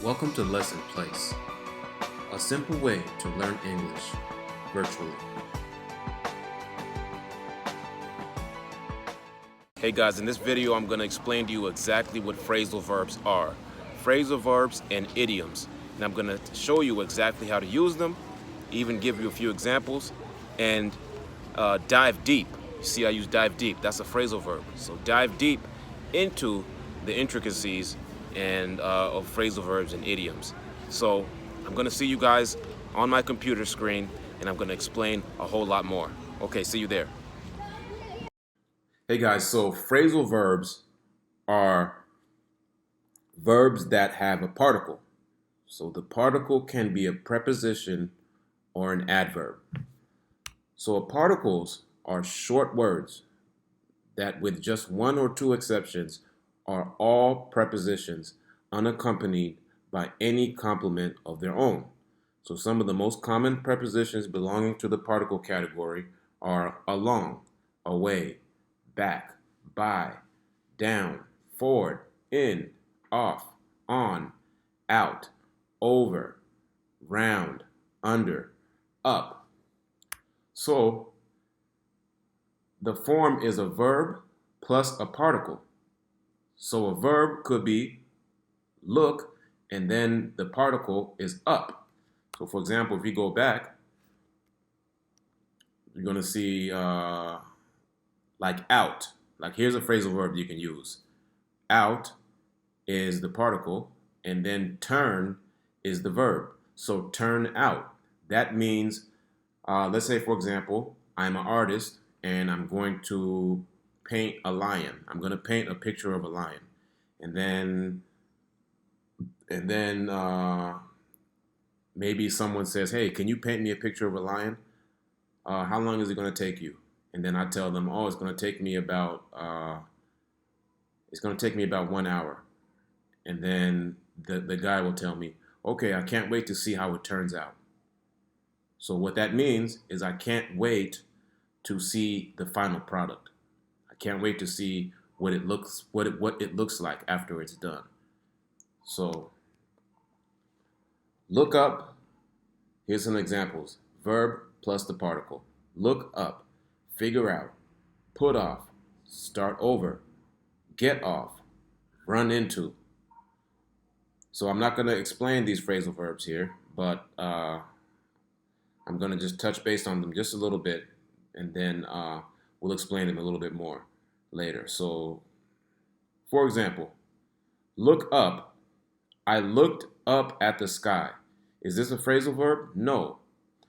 Welcome to Lesson Place, a simple way to learn English virtually. Hey guys, in this video I'm going to explain to you exactly what phrasal verbs are. Phrasal verbs and idioms. And I'm going to show you exactly how to use them, even give you a few examples, and dive deep. You see I use dive deep, that's a phrasal verb. So dive deep into the intricacies and of phrasal verbs and idioms. So I'm going to see you guys on my computer screen and I'm going to explain a whole lot more. Okay, see you there. Hey guys, so phrasal verbs are verbs that have a particle. So the particle can be a preposition or an adverb. So particles are short words that, with just one or two exceptions, are all prepositions unaccompanied by any complement of their own. So some of the most common prepositions belonging to the particle category are along, away, back, by, down, forward, in, off, on, out, over, round, under, up. So the form is a verb plus a particle. So a verb could be look, and then the particle is up. So for example, if you go back, you're going to see like out. Like here's a phrasal verb you can use. Out is the particle, and then turn is the verb. So turn out. That means, let's say for example, I'm an artist and I'm going to paint a lion. I'm going to paint a picture of a lion. And then maybe someone says, hey, can you paint me a picture of a lion? How long is it going to take you? And then I tell them, oh, it's going to take me about 1 hour. And then the guy will tell me, okay, I can't wait to see how it turns out. So what that means is I can't wait to see the final product. I can't wait to see what it looks like after it's done. So look up. Here's some examples. Verb plus the particle. Look up, figure out, put off, start over, get off, run into. So I'm not going to explain these phrasal verbs here, but I'm going to just touch base on them just a little bit, and then we'll explain them a little bit more later. So, for example, look up. I looked up at the sky. Is this a phrasal verb? No.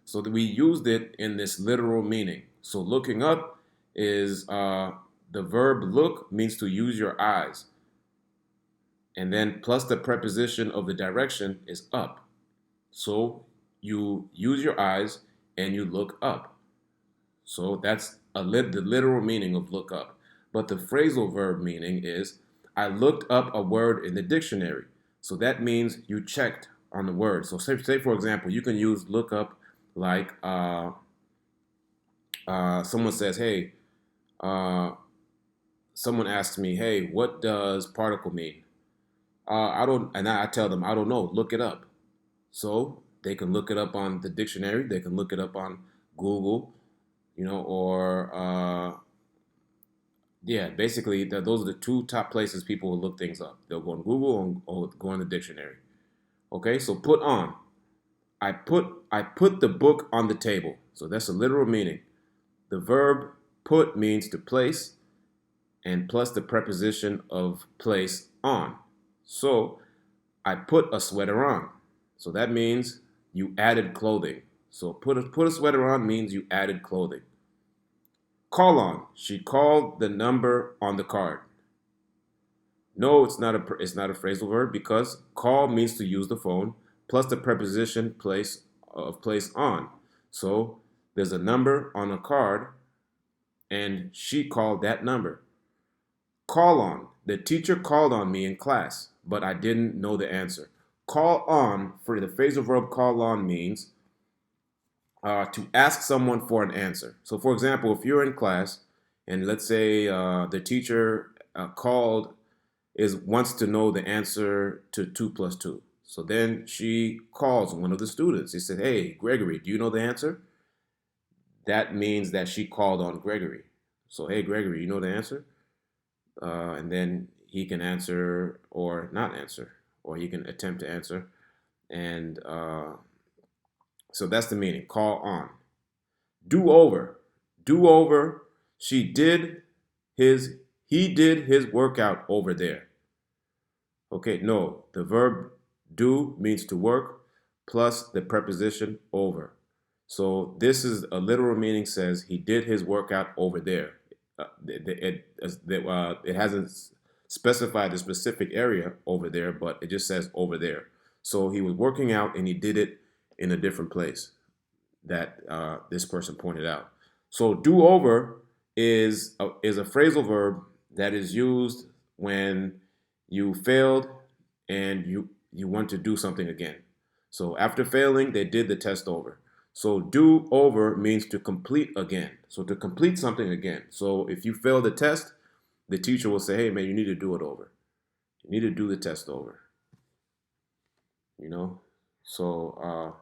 So we used it in this literal meaning. So looking up is the verb look means to use your eyes. And then plus the preposition of the direction is up. So you use your eyes and you look up. So that's the literal meaning of look up. But the phrasal verb meaning is I looked up a word in the dictionary. So that means you checked on the word. So say for example, you can use look up like someone says, hey, someone asks me, hey, what does particle mean? And I tell them, I don't know, look it up. So they can look it up on the dictionary, they can look it up on Google, or basically those are the two top places people will look things up. They'll go on Google or go on the dictionary. Okay, so put on. I put the book on the table. So that's a literal meaning. The verb put means to place, and plus the preposition of place on. So I put a sweater on. So that means you added clothing. So put a sweater on means you added clothing. Call on. She called the number on the card. No, it's not a phrasal verb because call means to use the phone plus the preposition place on. So there's a number on a card and she called that number. Call on. The teacher called on me in class, but I didn't know the answer. Call on, for the phrasal verb call on means to ask someone for an answer. So for example, if you're in class and let's say the teacher wants to know the answer to 2 plus 2. So then she calls one of the students. She said, "Hey, Gregory, do you know the answer?" That means that she called on Gregory. So, "Hey, Gregory, you know the answer?" And then he can answer or not answer, or he can attempt to answer. And so that's the meaning. Call on. Do over. Do over. He did his workout over there. Okay, no, the verb do means to work plus the preposition over. So this is a literal meaning says he did his workout over there. It hasn't specified the specific area over there, but it just says over there. So he was working out and he did it in a different place that this person pointed out. So do over is a phrasal verb that is used when you failed and you want to do something again. So after failing, they did the test over. So do over means to complete again. So to complete something again. So if you fail the test, the teacher will say, "Hey man, you need to do it over. You need to do the test over." You know? So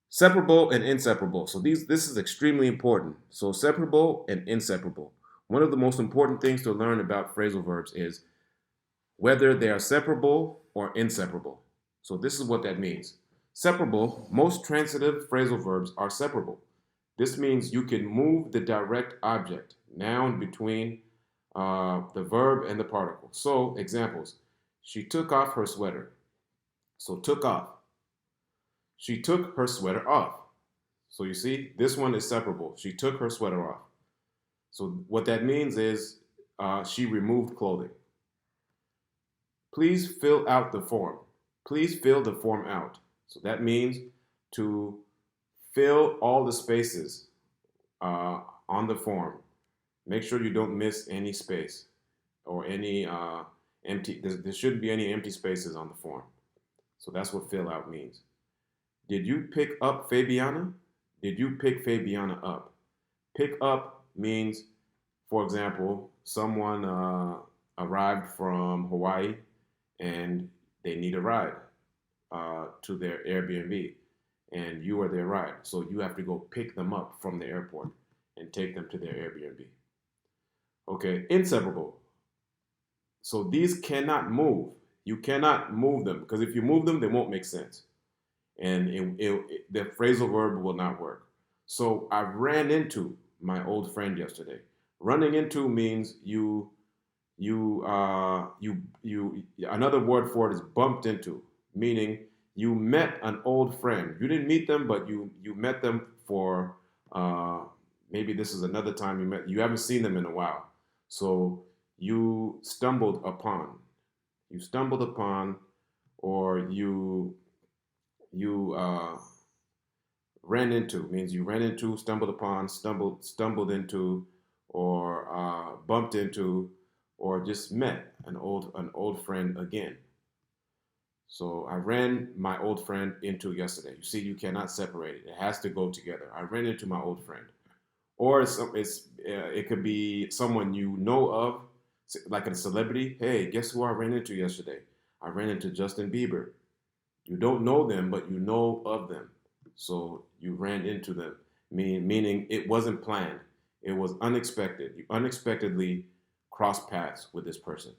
separable and inseparable. So this is extremely important. So separable and inseparable. One of the most important things to learn about phrasal verbs is whether they are separable or inseparable. So this is what that means. Separable, most transitive phrasal verbs are separable. This means you can move the direct object, noun, between the verb and the particle. So examples, she took off her sweater. So took off. She took her sweater off. So you see, this one is separable. She took her sweater off. So what that means is she removed clothing. Please fill out the form. Please fill the form out. So that means to fill all the spaces on the form. Make sure you don't miss any space or any empty. There shouldn't be any empty spaces on the form. So that's what fill out means. Did you pick up Fabiana? Did you pick Fabiana up? Pick up means, for example, someone arrived from Hawaii and they need a ride to their Airbnb, and you are their ride. So you have to go pick them up from the airport and take them to their Airbnb. Okay, inseparable. So these cannot move. You cannot move them because if you move them, they won't make sense. And the phrasal verb will not work. So I ran into my old friend yesterday. Running into means another word for it is bumped into, meaning you met an old friend. You didn't meet them, but you met them for maybe this is another time you haven't seen them in a while. So you stumbled upon. You stumbled upon, or you ran into, means you ran into, stumbled upon, stumbled into, or bumped into, or just met an old friend again. So I ran my old friend into yesterday. You see, you cannot separate it. It has to go together. I ran into my old friend. Or it could be someone you know of, like a celebrity. Hey, guess who I ran into yesterday? I ran into Justin Bieber. You don't know them, but you know of them. So you ran into them, meaning it wasn't planned. It was unexpected. You unexpectedly crossed paths with this person.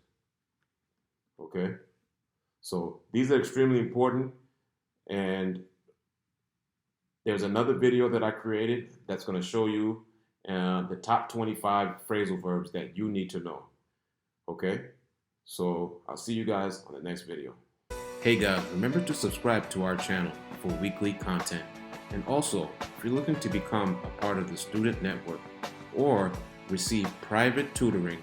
Okay? So these are extremely important. And there's another video that I created that's going to show you the top 25 phrasal verbs that you need to know. Okay? So I'll see you guys on the next video. Hey guys, remember to subscribe to our channel for weekly content. And also, if you're looking to become a part of the student network or receive private tutoring,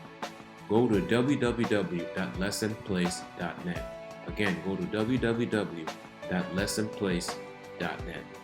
go to www.lessonplace.net. Again, go to www.lessonplace.net.